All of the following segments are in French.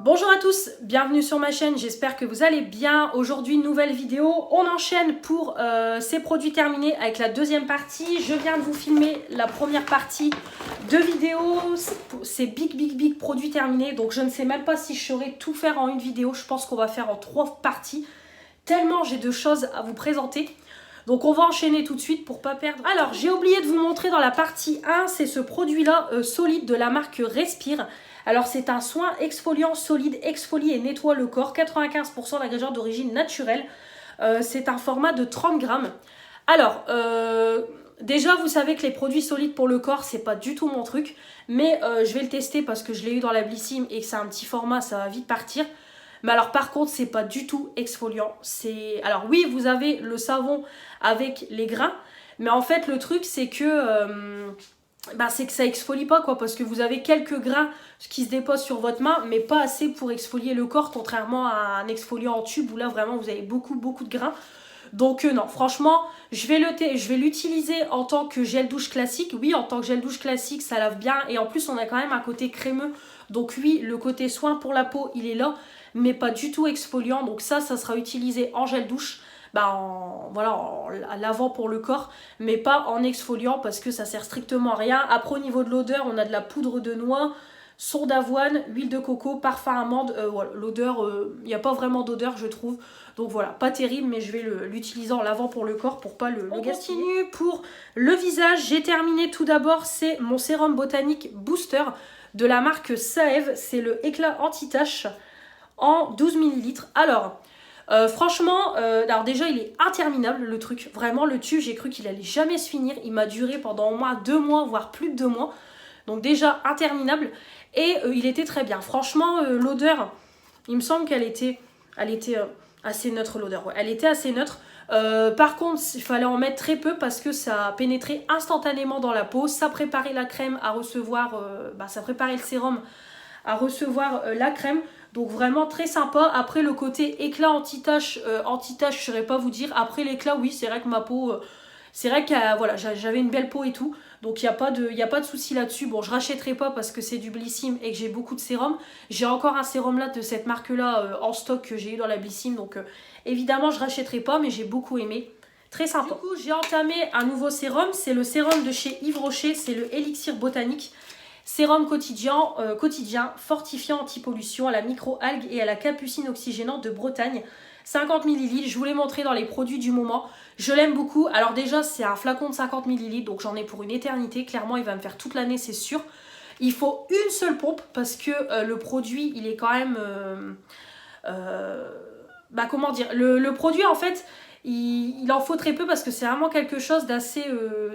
Bonjour à tous, bienvenue sur ma chaîne, j'espère que vous allez bien. Aujourd'hui, nouvelle vidéo, on enchaîne pour ces produits terminés avec la deuxième partie. Je viens de vous filmer la première partie de vidéo, c'est big produits terminés. Donc je ne sais même pas si je saurais tout faire en une vidéo, je pense qu'on va faire en 3 parties. Tellement j'ai de choses à vous présenter. Donc on va enchaîner tout de suite pour pas perdre. Alors j'ai oublié de vous montrer dans la partie 1, c'est ce produit là solide de la marque Respire. Alors c'est un soin exfoliant solide, exfolie et nettoie le corps, 95% d'ingrédients d'origine naturelle. C'est un format de 30 grammes. Alors déjà vous savez que les produits solides pour le corps c'est pas du tout mon truc. Mais je vais le tester parce que je l'ai eu dans la Blissim et que c'est un petit format, ça va vite partir. Mais alors par contre c'est pas du tout exfoliant. Alors oui vous avez le savon avec les grains. Mais en fait le truc c'est que c'est que ça exfolie pas quoi. Parce que vous avez quelques grains qui se déposent sur votre main. Mais pas assez pour exfolier le corps. Contrairement à un exfoliant en tube où là vraiment vous avez beaucoup de grains. Donc non, franchement, je vais l'utiliser en tant que gel douche classique. Oui, en tant que gel douche classique, ça lave bien. Et en plus, on a quand même un côté crémeux. Donc oui, le côté soin pour la peau, il est là. Mais pas du tout exfoliant. Donc ça sera utilisé en gel douche. En lavant pour le corps. Mais pas en exfoliant parce que ça sert strictement à rien. Après, au niveau de l'odeur, on a de la poudre de noix, son d'avoine, huile de coco, parfum amande. Voilà, l'odeur, il n'y a pas vraiment d'odeur, je trouve. Donc voilà, pas terrible, mais je vais l'utiliser en lavant pour le corps pour pas le gaspiller. On continue pour le visage. J'ai terminé tout d'abord, c'est mon sérum botanique booster de la marque Saev. C'est le éclat anti-tache en 12 ml. Alors, franchement, alors déjà il est interminable le truc. Vraiment le tube, j'ai cru qu'il allait jamais se finir. Il m'a duré pendant au moins 2 mois, voire plus de 2 mois. Donc déjà interminable. Et il était très bien. Franchement, l'odeur, il me semble qu'elle était assez neutre l'odeur. Ouais, elle était assez neutre. Par contre, il fallait en mettre très peu parce que ça pénétrait instantanément dans la peau. Ça préparait la crème à recevoir, ça préparait le sérum à recevoir la crème. Donc vraiment très sympa. Après le côté éclat anti-tache, je ne saurais pas vous dire. Après l'éclat, oui, c'est vrai que ma peau... c'est vrai que voilà, j'avais une belle peau et tout. Donc il n'y a pas de souci là-dessus. Bon, je rachèterai pas parce que c'est du Blissim et que j'ai beaucoup de sérum. J'ai encore un sérum là de cette marque-là en stock que j'ai eu dans la Blissim. Donc évidemment, je rachèterai pas, mais j'ai beaucoup aimé. Très sympa. Du coup, j'ai entamé un nouveau sérum. C'est le sérum de chez Yves Rocher. C'est le Elixir Botanique. Sérum quotidien, fortifiant anti-pollution à la micro-algue et à la capucine oxygénante de Bretagne. 50 ml, je vous l'ai montré dans les produits du moment. Je l'aime beaucoup. Alors déjà, c'est un flacon de 50 ml, donc j'en ai pour une éternité. Clairement, il va me faire toute l'année, c'est sûr. Il faut une seule pompe parce que le produit, il est quand même... comment dire, le produit, en fait, il en faut très peu parce que c'est vraiment quelque chose d'assez...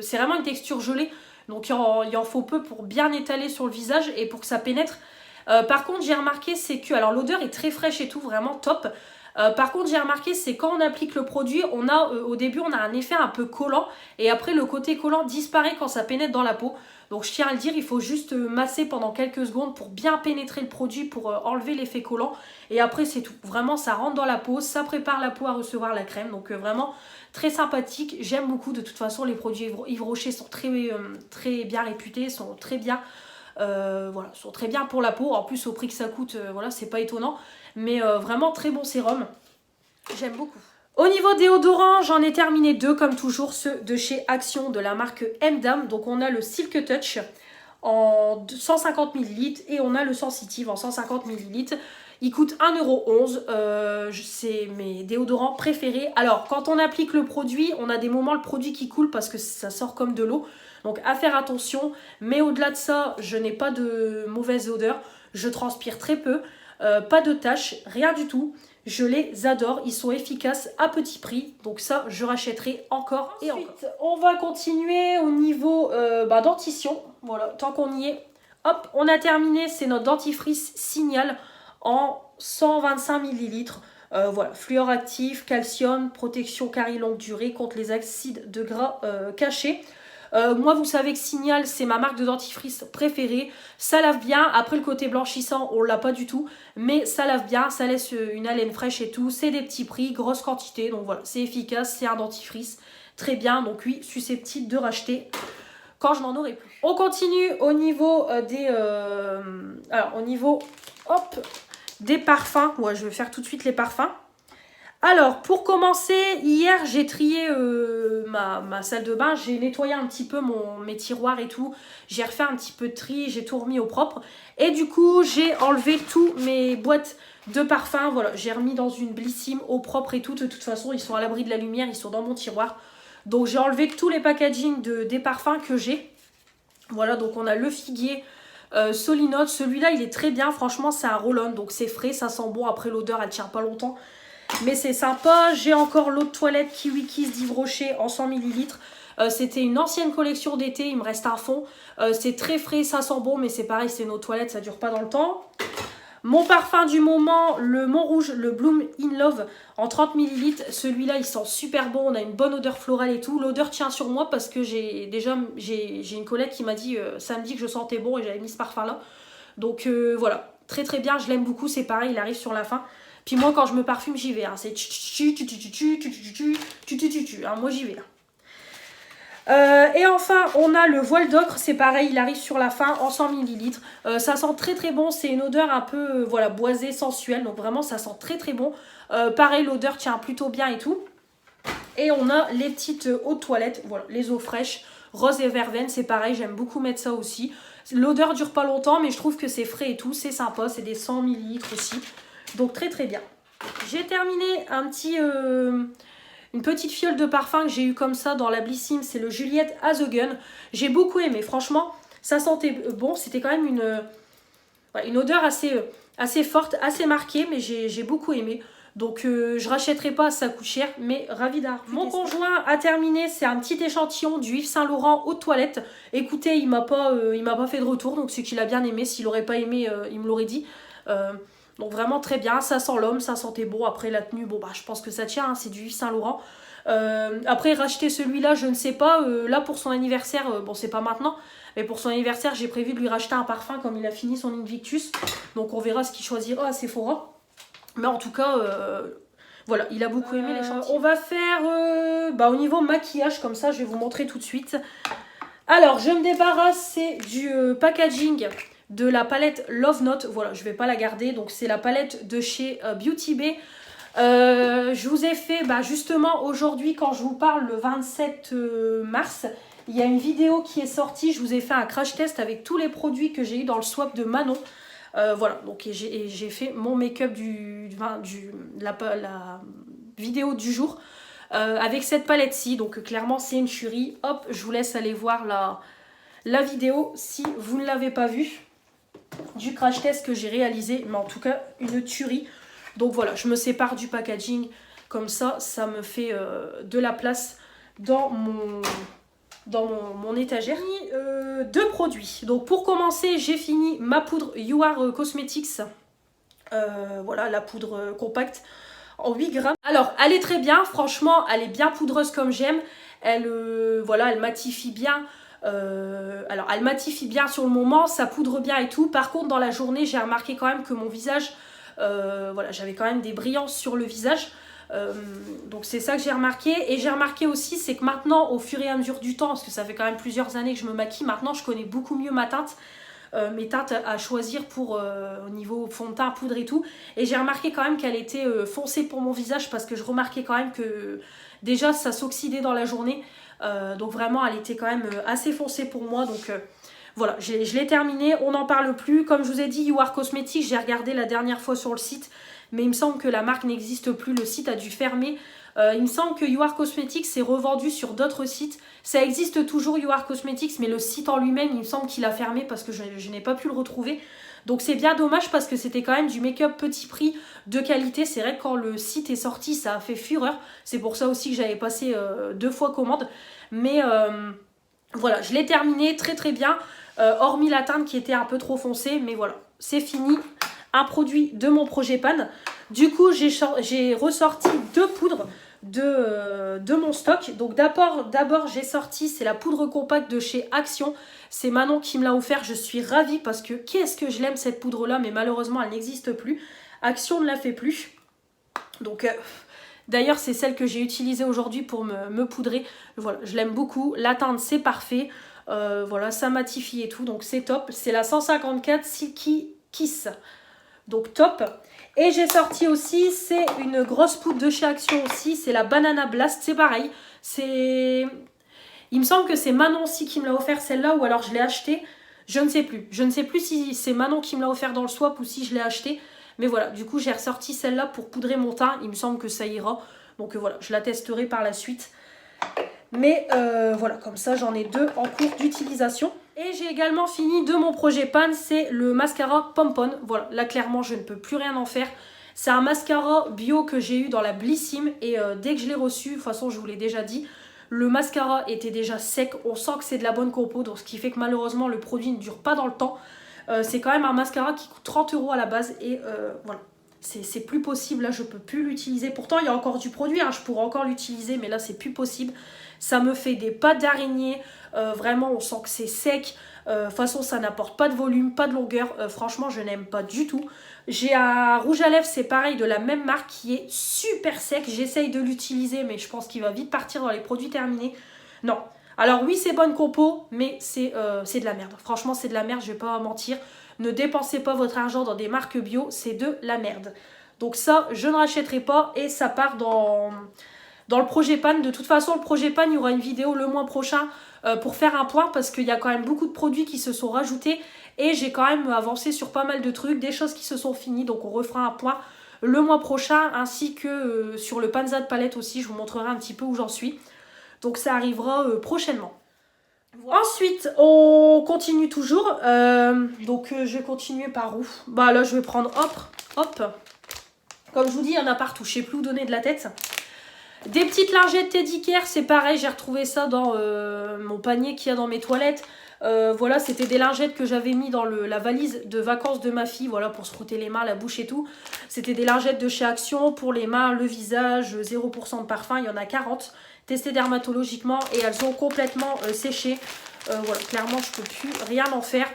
c'est vraiment une texture gelée. Donc il en faut peu pour bien étaler sur le visage et pour que ça pénètre. Par contre, j'ai remarqué, c'est que... Alors l'odeur est très fraîche et tout, vraiment top. Par contre, j'ai remarqué, c'est quand on applique le produit, au début, on a un effet un peu collant. Et après, le côté collant disparaît quand ça pénètre dans la peau. Donc, je tiens à le dire, il faut juste masser pendant quelques secondes pour bien pénétrer le produit, pour enlever l'effet collant. Et après, c'est tout. Vraiment, ça rentre dans la peau, ça prépare la peau à recevoir la crème. Donc, vraiment, très sympathique. J'aime beaucoup. De toute façon, les produits Yves Rocher sont très bien réputés, sont très bien... sont très bien pour la peau. En plus, au prix que ça coûte, c'est pas étonnant. Mais vraiment très bon sérum. J'aime beaucoup. Au niveau déodorant, j'en ai terminé 2 comme toujours, ceux de chez Action de la marque M-Dame. Donc on a le Silk Touch en 150 ml et on a le Sensitive en 150 ml. Il coûte 1,11 €. C'est mes déodorants préférés. Alors, quand on applique le produit, on a des moments le produit qui coule parce que ça sort comme de l'eau. Donc, à faire attention. Mais au-delà de ça, je n'ai pas de mauvaise odeur. Je transpire très peu. Pas de taches, rien du tout. Je les adore, ils sont efficaces à petit prix. Donc ça, je rachèterai encore et encore. Ensuite, on va continuer au niveau dentition. Voilà, tant qu'on y est. Hop, on a terminé, c'est notre dentifrice Signal en 125 ml. Voilà, fluor actif, calcium, protection carie longue durée contre les acides de gras cachés. Moi, vous savez que Signal, c'est ma marque de dentifrice préférée. Ça lave bien. Après, le côté blanchissant, on l'a pas du tout. Mais ça lave bien, ça laisse une haleine fraîche et tout. C'est des petits prix, grosse quantité. Donc voilà, c'est efficace, c'est un dentifrice. Très bien, donc oui, susceptible de racheter quand je n'en aurai plus. On continue au niveau des parfums. Ouais, je vais faire tout de suite les parfums. Alors, pour commencer, hier, j'ai trié ma salle de bain. J'ai nettoyé un petit peu mes tiroirs et tout. J'ai refait un petit peu de tri, j'ai tout remis au propre. Et du coup, j'ai enlevé tous mes boîtes de parfums. Voilà, j'ai remis dans une Blissim au propre et tout. De toute façon, ils sont à l'abri de la lumière, ils sont dans mon tiroir. Donc, j'ai enlevé tous les packagings des parfums que j'ai. Voilà, donc on a le figuier Solinote. Celui-là, il est très bien. Franchement, c'est un roll-on, donc c'est frais, ça sent bon. Après, l'odeur, elle tient pas longtemps. Mais c'est sympa. J'ai encore l'eau de toilette Kiwi Kiss d'Yves Rocher en 100 ml. C'était une ancienne collection d'été, il me reste un fond. C'est très frais, ça sent bon, mais c'est pareil, c'est une eau de toilette, ça dure pas dans le temps. Mon parfum du moment, le Montrouge, le Bloom in Love en 30 ml. Celui-là, il sent super bon, on a une bonne odeur florale et tout. L'odeur tient sur moi parce que j'ai une collègue qui m'a dit samedi que je sentais bon et j'avais mis ce parfum-là. Donc voilà, très très bien, je l'aime beaucoup, c'est pareil, il arrive sur la fin. Puis moi, quand je me parfume, j'y vais. Hein. C'est moi, j'y vais. Et enfin, on a le voile d'ocre. C'est pareil, il arrive sur la fin en 100 ml. Ça sent très très bon. C'est une odeur un peu voilà, boisée, sensuelle. Donc vraiment, ça sent très très bon. Pareil, l'odeur tient plutôt bien et tout. Et on a les petites eaux de toilette. Voilà, les eaux fraîches, rose et verveine. C'est pareil, j'aime beaucoup mettre ça aussi. L'odeur dure pas longtemps, mais je trouve que c'est frais et tout. C'est sympa. C'est des 100 ml aussi. Donc très très bien. J'ai terminé une petite fiole de parfum que j'ai eu comme ça dans la Blissim. C'est le Juliette As a Gun. J'ai beaucoup aimé. Franchement, ça sentait bon. C'était quand même une odeur assez forte, assez marquée. Mais j'ai beaucoup aimé. Donc je rachèterai pas, ça coûte cher. Mais ravi d'avoir. Mon conjoint a terminé. C'est un petit échantillon du Yves Saint Laurent eau de toilette. Écoutez, il m'a pas fait de retour. Donc c'est qu'il a bien aimé. S'il aurait pas aimé, il me l'aurait dit. Donc vraiment très bien, ça sent l'homme, ça sentait bon. Après la tenue, bon bah je pense que ça tient, hein, c'est du Yves Saint Laurent. Après racheter celui-là, je ne sais pas. Là pour son anniversaire, bon c'est pas maintenant, mais pour son anniversaire j'ai prévu de lui racheter un parfum comme il a fini son Invictus. Donc on verra ce qu'il choisira à Sephora. Mais en tout cas, voilà, il a beaucoup aimé l'échantillon. On va faire au niveau maquillage, comme ça je vais vous montrer tout de suite. Alors je me débarrasse, c'est du packaging de la palette Love Note. Voilà, je vais pas la garder. Donc c'est la palette de chez Beauty Bay. Je vous ai fait justement aujourd'hui, quand je vous parle, le 27 mars, il y a une vidéo qui est sortie. Je vous ai fait un crash test avec tous les produits que j'ai eu dans le swap de Manon. Voilà, donc j'ai fait mon make-up la vidéo du jour avec cette palette-ci. Donc clairement c'est une tuerie. Hop, je vous laisse aller voir la vidéo si vous ne l'avez pas vue du crash test que j'ai réalisé, mais en tout cas une tuerie. Donc voilà, je me sépare du packaging comme ça me fait de la place dans mon étagère. Deux produits. Donc pour commencer, j'ai fini ma poudre You Are Cosmetics. Voilà, la poudre compacte en 8 grammes. Alors elle est très bien, franchement elle est bien poudreuse comme j'aime. Elle matifie bien. Alors elle matifie bien sur le moment, ça poudre bien et tout. Par contre dans la journée j'ai remarqué quand même que mon visage, j'avais quand même des brillances sur le visage. Donc c'est ça que j'ai remarqué. Et j'ai remarqué aussi, c'est que maintenant au fur et à mesure du temps, parce que ça fait quand même plusieurs années que je me maquille, maintenant je connais beaucoup mieux ma teinte, mes teintes à choisir pour au niveau fond de teint, poudre et tout. Et j'ai remarqué quand même qu'elle était foncée pour mon visage, parce que je remarquais quand même que déjà ça s'oxydait dans la journée. Donc vraiment elle était quand même assez foncée pour moi. Donc voilà, je l'ai terminée, on n'en parle plus. Comme je vous ai dit, You Are Cosmetics, j'ai regardé la dernière fois sur le site, mais il me semble que la marque n'existe plus, le site a dû fermer. Il me semble que You Are Cosmetics est revendu sur d'autres sites. Ça existe toujours You Are Cosmetics, mais le site en lui-même, il me semble qu'il a fermé parce que je n'ai pas pu le retrouver. Donc c'est bien dommage parce que c'était quand même du make-up petit prix de qualité. C'est vrai que quand le site est sorti, ça a fait fureur. C'est pour ça aussi que j'avais passé 2 fois commande. Mais voilà, je l'ai terminé très très bien. Hormis la teinte qui était un peu trop foncée. Mais voilà, c'est fini. Un produit de mon projet Pan. Du coup, j'ai ressorti 2 poudres de mon stock. Donc d'abord j'ai sorti, c'est la poudre compacte de chez Action. C'est Manon qui me l'a offert, je suis ravie parce que qu'est-ce que je l'aime cette poudre là, mais malheureusement elle n'existe plus. Action ne la fait plus. Donc d'ailleurs c'est celle que j'ai utilisée aujourd'hui pour me poudrer. Voilà, je l'aime beaucoup, la teinte c'est parfait. Voilà, ça matifie et tout, donc c'est top. C'est la 154 Silky Kiss. Donc top. Et j'ai sorti aussi, c'est une grosse poudre de chez Action aussi. C'est la Banana Blast. C'est pareil. Il me semble que c'est Manon aussi qui me l'a offert celle-là. Ou alors je l'ai acheté. Je ne sais plus. Je ne sais plus si c'est Manon qui me l'a offert dans le swap ou si je l'ai acheté. Mais voilà, du coup j'ai ressorti celle-là pour poudrer mon teint. Il me semble que ça ira. Donc voilà, je la testerai par la suite. Mais voilà, comme ça j'en ai 2 en cours d'utilisation. Et j'ai également fini de mon projet pan, c'est le mascara Pompon. Voilà, là clairement je ne peux plus rien en faire. C'est un mascara bio que j'ai eu dans la Blissim. Et dès que je l'ai reçu, de toute façon je vous l'ai déjà dit, le mascara était déjà sec. On sent que c'est de la bonne compo, donc ce qui fait que malheureusement le produit ne dure pas dans le temps. C'est quand même un mascara qui coûte 30 € à la base. Et voilà, c'est plus possible, là je peux plus l'utiliser. Pourtant il y a encore du produit, hein, je pourrais encore l'utiliser, mais là c'est plus possible. Ça me fait des pattes d'araignée, vraiment on sent que c'est sec. De toute façon ça n'apporte pas de volume, pas de longueur, franchement je n'aime pas du tout. J'ai un rouge à lèvres, c'est pareil, de la même marque qui est super sec. J'essaye de l'utiliser mais je pense qu'il va vite partir dans les produits terminés. Non, alors oui c'est bonne compo, mais c'est de la merde. Franchement c'est de la merde, je vais pas mentir. Ne dépensez pas votre argent dans des marques bio, c'est de la merde. Donc ça, je ne rachèterai pas et ça part dans le projet pan. De toute façon, le projet pan, il y aura une vidéo le mois prochain pour faire un point parce qu'il y a quand même beaucoup de produits qui se sont rajoutés et j'ai quand même avancé sur pas mal de trucs, des choses qui se sont finies. Donc on refera un point le mois prochain ainsi que sur le Panza de palette aussi. Je vous montrerai un petit peu où j'en suis. Donc ça arrivera prochainement. Voilà. Ensuite, on continue toujours. Donc, je vais continuer par où? Bah là, je vais prendre hop. Comme je vous dis, il y en a partout. Je sais plus où donner de la tête. Des petites lingettes Teddy Care, c'est pareil. J'ai retrouvé ça dans mon panier qu'il y a dans mes toilettes. Voilà, c'était des lingettes que j'avais mis dans la valise de vacances de ma fille. Voilà, pour se frotter les mains, la bouche et tout. C'était des lingettes de chez Action pour les mains, le visage, 0% de parfum. Il y en a 40. Testées dermatologiquement et elles ont complètement séché. Voilà, clairement je peux plus rien en faire.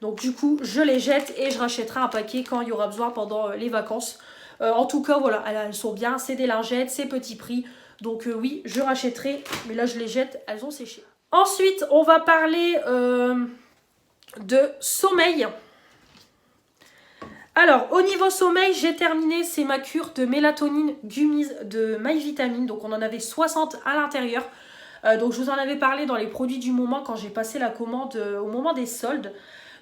Donc du coup je les jette et je rachèterai un paquet quand il y aura besoin pendant les vacances. En tout cas voilà, elles sont bien, c'est des lingettes, c'est petit prix. Donc oui, je rachèterai, mais là je les jette, elles ont séché. Ensuite on va parler de sommeil. Alors, au niveau sommeil, j'ai terminé, c'est ma cure de mélatonine gummies de MyVitamine. Donc, on en avait 60 à l'intérieur. Donc, je vous en avais parlé dans les produits du moment quand j'ai passé la commande au moment des soldes.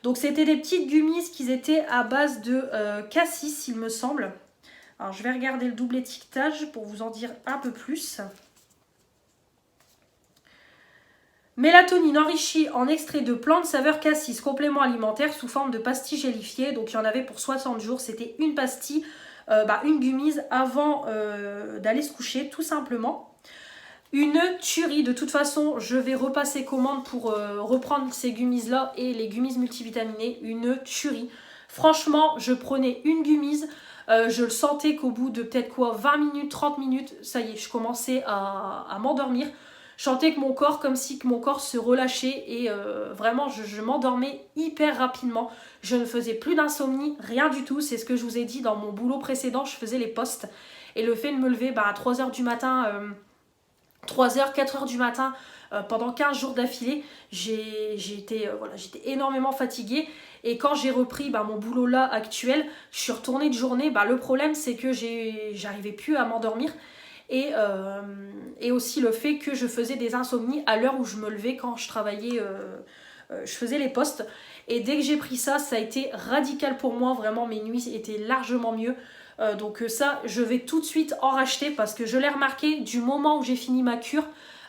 Donc, c'était des petites gummies qui étaient à base de cassis, il me semble. Alors, je vais regarder le double étiquetage pour vous en dire un peu plus. Mélatonine enrichie en extrait de plantes saveur cassis, complément alimentaire sous forme de pastilles gélifiées. Donc il y en avait pour 60 jours. C'était une pastille, une gummies avant d'aller se coucher tout simplement. Une tuerie. De toute façon, je vais repasser commande pour reprendre ces gummies là et les gummies multivitaminées. Une tuerie. Franchement, je prenais une gummies. Je le sentais qu'au bout de peut-être 20 minutes, 30 minutes, ça y est, je commençais à m'endormir. Je sentais que mon corps, comme si que mon corps se relâchait et vraiment je m'endormais hyper rapidement. Je ne faisais plus d'insomnie, rien du tout. C'est ce que je vous ai dit dans mon boulot précédent, je faisais les postes. Et le fait de me lever à 3h du matin, 3h, 4h du matin, pendant 15 jours d'affilée, j'étais énormément fatiguée. Et quand j'ai repris mon boulot là actuel, je suis retournée de journée. Le problème c'est que j'arrivais plus à m'endormir. Et aussi le fait que je faisais des insomnies à l'heure où je me levais quand je travaillais, je faisais les postes. Et dès que j'ai pris ça, ça a été radical pour moi. Vraiment, mes nuits étaient largement mieux. Donc ça, je vais tout de suite en racheter parce que je l'ai remarqué du moment où j'ai fini ma cure.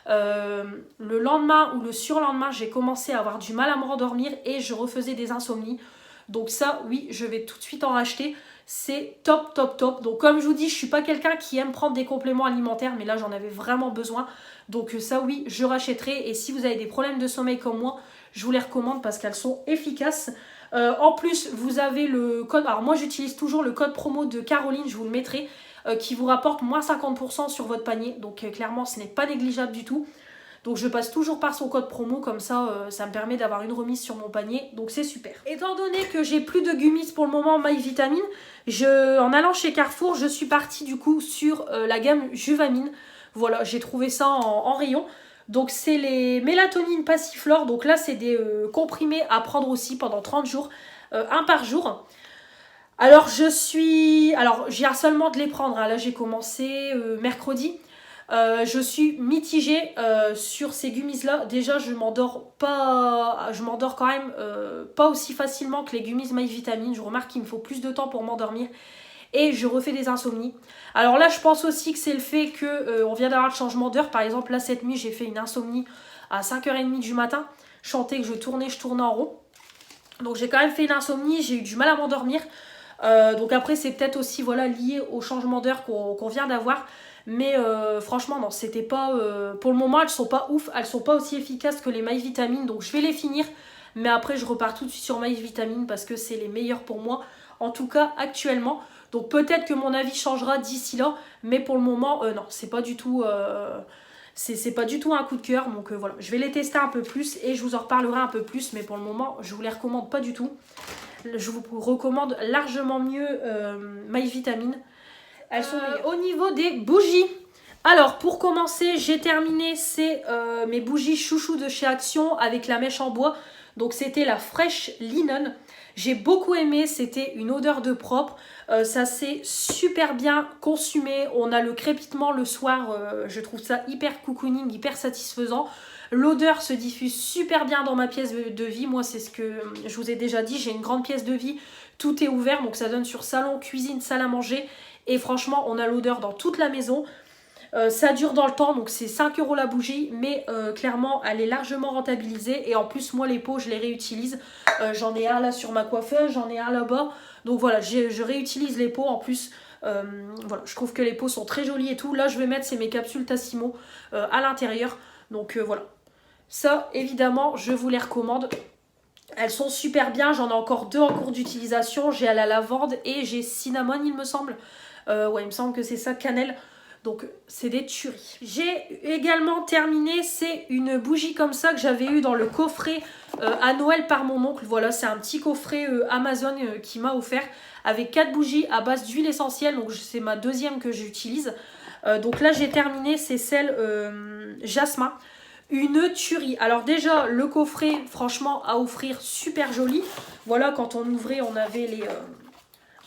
Le lendemain ou le surlendemain, j'ai commencé à avoir du mal à me rendormir et je refaisais des insomnies. Donc ça, oui, je vais tout de suite en racheter. C'est top, top, top. Donc comme je vous dis, je suis pas quelqu'un qui aime prendre des compléments alimentaires, mais là j'en avais vraiment besoin. Donc ça oui, je rachèterai. Et si vous avez des problèmes de sommeil comme moi, je vous les recommande parce qu'elles sont efficaces. En plus, vous avez le code, alors moi j'utilise toujours le code promo de Caroline, je vous le mettrai, qui vous rapporte moins 50% sur votre panier. Donc clairement, ce n'est pas négligeable du tout. Donc je passe toujours par son code promo, comme ça, ça me permet d'avoir une remise sur mon panier. Donc c'est super. Étant donné que j'ai plus de gummies pour le moment MyVitamine, en allant chez Carrefour, je suis partie du coup sur la gamme Juvamine. Voilà, j'ai trouvé ça en rayon. Donc c'est les mélatonine passiflore. Donc là c'est des comprimés à prendre aussi pendant 30 jours, un par jour. Alors je viens seulement de les prendre, hein. Là j'ai commencé mercredi. Je suis mitigée sur ces gummies là. Déjà je m'endors quand même pas aussi facilement que les gummies My Vitamine. Je remarque qu'il me faut plus de temps pour m'endormir et je refais des insomnies. Alors là je pense aussi que c'est le fait que on vient d'avoir le changement d'heure. Par exemple là cette nuit j'ai fait une insomnie à 5h30 du matin. Je sentais que je tournais en rond. Donc j'ai quand même fait une insomnie, j'ai eu du mal à m'endormir. Donc après c'est peut-être aussi voilà, lié au changement d'heure qu'on vient d'avoir. Mais franchement non, c'était pas... pour le moment elles sont pas ouf, elles sont pas aussi efficaces que les My Vitamine. Donc je vais les finir. Mais après je repars tout de suite sur My Vitamine parce que c'est les meilleurs pour moi. En tout cas actuellement. Donc peut-être que mon avis changera d'ici là. Mais pour le moment non, c'est pas du tout... c'est pas du tout un coup de cœur, donc voilà, je vais les tester un peu plus et je vous en reparlerai un peu plus, mais pour le moment, je vous les recommande pas du tout. Je vous recommande largement mieux My Vitamine. Elles sont au niveau des bougies. Alors, pour commencer, j'ai terminé mes bougies chouchou de chez Action avec la mèche en bois. Donc, c'était la Fresh Linen. J'ai beaucoup aimé, c'était une odeur de propre. Ça s'est super bien consumé. On a le crépitement le soir. Je trouve ça hyper cocooning, hyper satisfaisant. L'odeur se diffuse super bien dans ma pièce de vie. Moi, c'est ce que je vous ai déjà dit. J'ai une grande pièce de vie. Tout est ouvert, donc ça donne sur salon, cuisine, salle à manger. Et franchement, on a l'odeur dans toute la maison. Ça dure dans le temps, donc c'est 5 € la bougie, mais clairement elle est largement rentabilisée. Et en plus moi les pots je les réutilise, j'en ai un là sur ma coiffeuse, j'en ai un là-bas, donc voilà, je réutilise les pots. En plus voilà, je trouve que les pots sont très jolis et tout. Là je vais mettre, c'est mes capsules Tassimo à l'intérieur, donc voilà, ça évidemment je vous les recommande. Elles sont super bien, j'en ai encore 2 en cours d'utilisation, j'ai à la lavande et j'ai cinnamon il me semble, ouais il me semble que c'est ça, cannelle. Donc c'est des tueries. J'ai également terminé, c'est une bougie comme ça que j'avais eu dans le coffret à Noël par mon oncle. Voilà, c'est un petit coffret Amazon qui m'a offert avec 4 bougies à base d'huile essentielle. Donc c'est ma deuxième que j'utilise. Donc là j'ai terminé, c'est celle Jasmin. Une tuerie. Alors déjà le coffret franchement à offrir, super joli. Voilà, quand on ouvrait on avait les...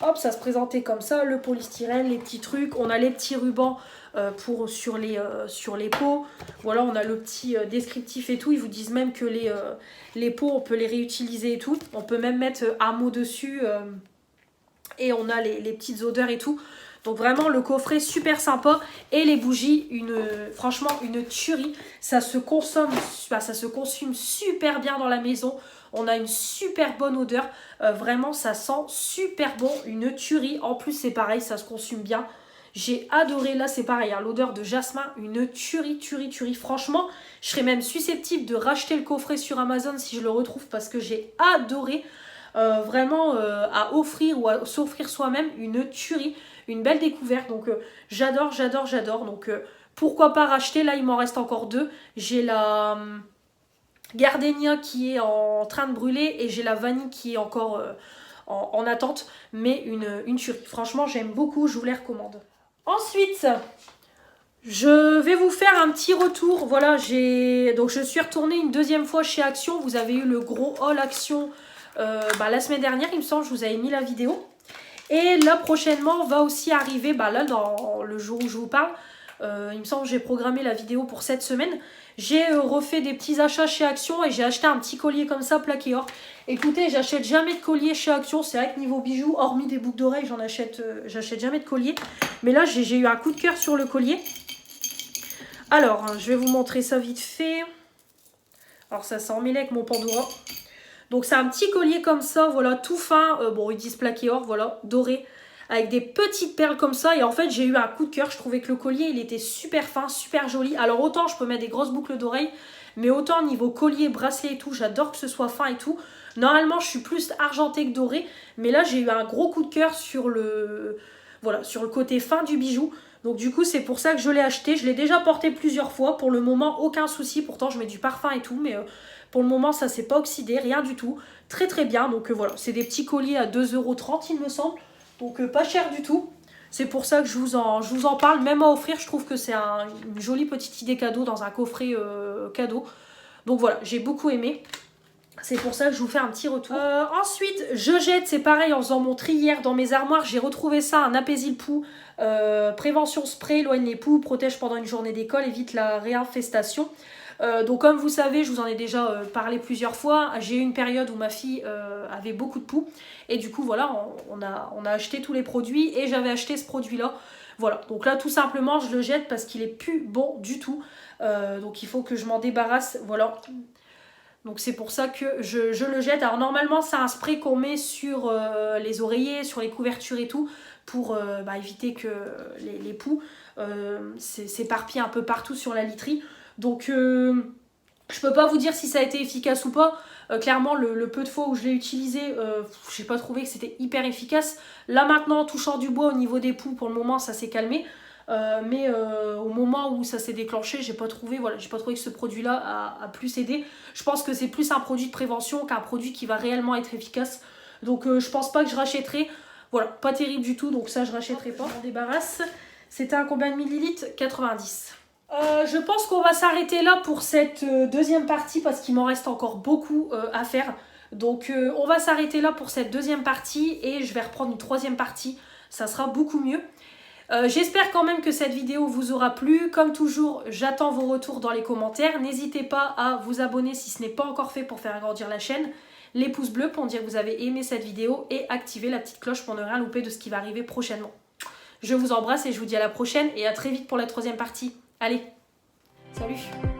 hop, ça se présentait comme ça, le polystyrène, les petits trucs. On a les petits rubans sur les pots. Voilà, on a le petit descriptif et tout. Ils vous disent même que les pots, on peut les réutiliser et tout. On peut même mettre un mot dessus. Et on a les petites odeurs et tout. Donc vraiment, le coffret, super sympa. Et les bougies, franchement, une tuerie. Ça se consomme, ça se consume super bien dans la maison. On a une super bonne odeur. Vraiment, ça sent super bon. Une tuerie. En plus, c'est pareil, ça se consume bien. J'ai adoré. Là, c'est pareil, hein, l'odeur de jasmin. Une tuerie, tuerie, tuerie. Franchement, je serais même susceptible de racheter le coffret sur Amazon si je le retrouve parce que j'ai adoré. Vraiment à offrir ou à s'offrir soi-même, une tuerie, une belle découverte. Donc j'adore, j'adore, j'adore. Donc pourquoi pas racheter. Là il m'en reste encore 2. J'ai la gardenia qui est en train de brûler et j'ai la vanille qui est encore en attente. Mais une tuerie. Franchement j'aime beaucoup, je vous les recommande. Ensuite, je vais vous faire un petit retour. Voilà, donc je suis retournée une deuxième fois chez Action. Vous avez eu le gros haul Action la semaine dernière, il me semble, je vous avais mis la vidéo. Et là, prochainement, va aussi arriver, là, dans le jour où je vous parle, il me semble que j'ai programmé la vidéo pour cette semaine. J'ai refait des petits achats chez Action et j'ai acheté un petit collier comme ça, plaqué or. Écoutez, j'achète jamais de collier chez Action. C'est vrai que niveau bijoux, hormis des boucles d'oreilles, j'achète jamais de collier. Mais là, j'ai eu un coup de cœur sur le collier. Alors, je vais vous montrer ça vite fait. Alors, ça s'est emmêlé avec mon Pandora. Donc c'est un petit collier comme ça, voilà, tout fin, bon ils disent plaqué or, voilà, doré, avec des petites perles comme ça. Et en fait j'ai eu un coup de cœur, je trouvais que le collier il était super fin, super joli. Alors autant je peux mettre des grosses boucles d'oreilles, mais autant niveau collier, bracelet et tout, j'adore que ce soit fin et tout. Normalement je suis plus argenté que doré, mais là j'ai eu un gros coup de cœur sur le côté fin du bijou. Donc du coup c'est pour ça que je l'ai acheté. Je l'ai déjà porté plusieurs fois, pour le moment aucun souci, pourtant je mets du parfum et tout, mais pour le moment ça s'est pas oxydé, rien du tout. Très très bien, donc voilà, c'est des petits colliers à 2,30 € il me semble, donc pas cher du tout. C'est pour ça que je vous en parle, même à offrir, je trouve que c'est une jolie petite idée cadeau dans un coffret cadeau. Donc voilà, j'ai beaucoup aimé. C'est pour ça que je vous fais un petit retour. Ensuite, je jette, c'est pareil, en faisant mon tri hier dans mes armoires, j'ai retrouvé ça, un Apaisil Poux, prévention spray, éloigne les poux, protège pendant une journée d'école, évite la réinfestation. Donc comme vous savez, je vous en ai déjà parlé plusieurs fois, j'ai eu une période où ma fille avait beaucoup de poux. Et du coup, voilà, on a acheté tous les produits et j'avais acheté ce produit-là. Voilà, donc là, tout simplement, je le jette parce qu'il est plus bon du tout. Donc il faut que je m'en débarrasse, voilà. Donc c'est pour ça que je le jette. Alors normalement c'est un spray qu'on met sur les oreillers, sur les couvertures et tout, pour éviter que les poux s'éparpillent un peu partout sur la literie. Donc je peux pas vous dire si ça a été efficace ou pas. Clairement le peu de fois où je l'ai utilisé, j'ai pas trouvé que c'était hyper efficace. Là maintenant, touchant du bois au niveau des poux, pour le moment ça s'est calmé. Mais au moment où ça s'est déclenché, j'ai pas trouvé que ce produit-là a plus aidé. Je pense que c'est plus un produit de prévention qu'un produit qui va réellement être efficace. Donc je pense pas que je rachèterai. Voilà, pas terrible du tout, donc ça je rachèterai pas. Je m'en débarrasse. C'était un combien de millilitres? 90. Je pense qu'on va s'arrêter là pour cette deuxième partie parce qu'il m'en reste encore beaucoup à faire. Donc on va s'arrêter là pour cette deuxième partie et je vais reprendre une troisième partie. Ça sera beaucoup mieux. J'espère quand même que cette vidéo vous aura plu. Comme toujours, j'attends vos retours dans les commentaires. N'hésitez pas à vous abonner si ce n'est pas encore fait pour faire agrandir la chaîne. Les pouces bleus pour dire que vous avez aimé cette vidéo et activer la petite cloche pour ne rien louper de ce qui va arriver prochainement. Je vous embrasse et je vous dis à la prochaine et à très vite pour la troisième partie. Allez, salut!